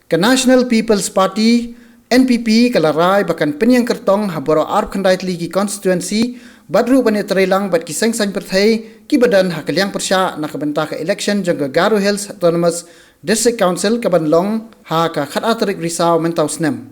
Ke National People's Party NPP kalarai bahkan penyang kertong haboro arp khandai ligi constituency badru bane trelang bat kiseng san perthai ki badan hakaliang persya nak bentah ke election jangga Garo Hills Autonomous District Council ke Banlong ha ka khat atrik risau mentau snem.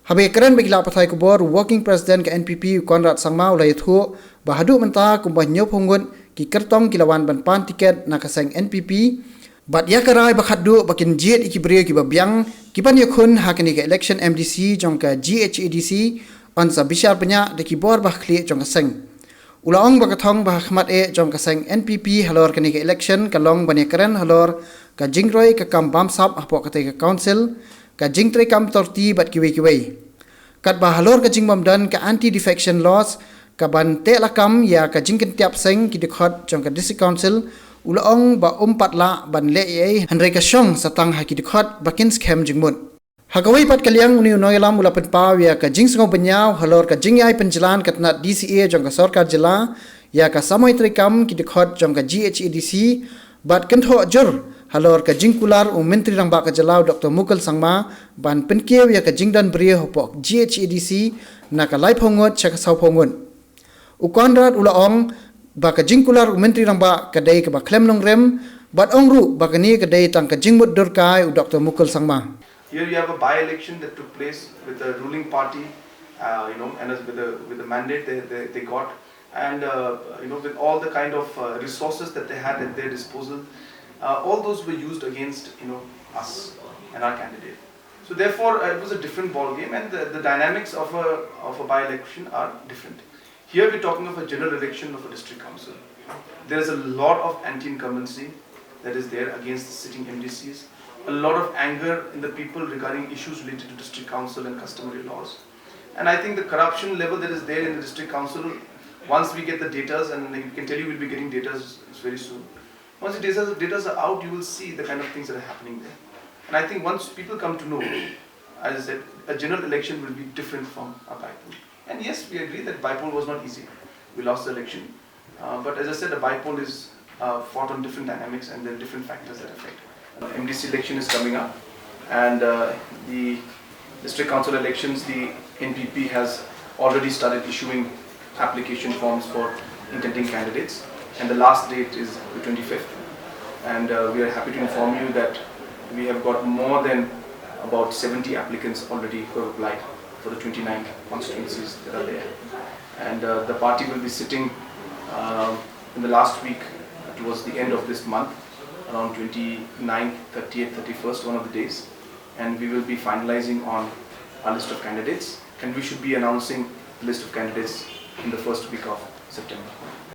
Habe keren bagila pathai kubor working president ke NPP Konrad Sangma ulai thu bahadu mentah kumbah nyop hungun ki kertong kilawan ban pan tiket nak kaseng NPP bat ya karai bakhat du bakin jiet ikibrio ki babyang kipan yakun hakani ke election MDC jongka GHADC on sa bishar penya de ki bor bah kli jongka seng ulaong bakathong bah khmat e jongka seng NPP halor kani ke election kalong bani karen halor ka jingroi ka kam bam sap apo ka te council ka jingtre kam torti bat kiwe kat bah halor ka jingbam dan ka anti defection laws ka ban te lakam ya ka jingken tiap seng ki dekhot jongka district council ulaong ba patla ban le ai hanre ka shong satang haki dikhot bakin scam jingmut hagawai pat kaliang uni noyalam ula pen paw ya ka jingsngo penyaw halor ka jingyai penjalan katna DCA jong ka sarkar jila ya ka samoi trikam ki dikhot jong ka GHADC bat kentho jur halor ka jingkular menteri rang ba ka jalaw Dr Mukul Sangma ban penkew ya ka jingdan brie hopok GHADC na ka lai phongot chaka saw phongun ukonrat ulaong baka jingkular menteri ramba kadai ke baklem long rem bat ongru bakani kadai tang ka jingmut durkai Dr Mukul Sangma. Here you have a by-election that took place with the ruling party, and as with the mandate they got, and with all the kind of resources that they had at their disposal, all those were used against us and our candidate. So therefore, it was a different ball game, and the dynamics of a by-election are different. Here we're talking of a general election of a district council. There is a lot of anti-incumbency that is there against the sitting MDCs. A lot of anger in the people regarding issues related to district council and customary laws. And I think the corruption level that is there in the district council, once we get the data, and we can tell you we'll be getting data very soon. Once the data are out, you will see the kind of things that are happening there. And I think once people come to know, as I said, a general election will be different from a bipole. And yes, we agree that bipole was not easy. We lost the election. But as I said, a bipole is fought on different dynamics and there are different factors that affect. MDC election is coming up, and the district council elections, the NPP has already started issuing application forms for intending candidates, and the last date is the 25th. And we are happy to inform you that we have got more than about 70 applicants already who have applied for the 29 constituencies that are there. And the party will be sitting in the last week towards the end of this month, around 29th, 30th, 31st, one of the days. And we will be finalizing on our list of candidates, and we should be announcing the list of candidates in the first week of September.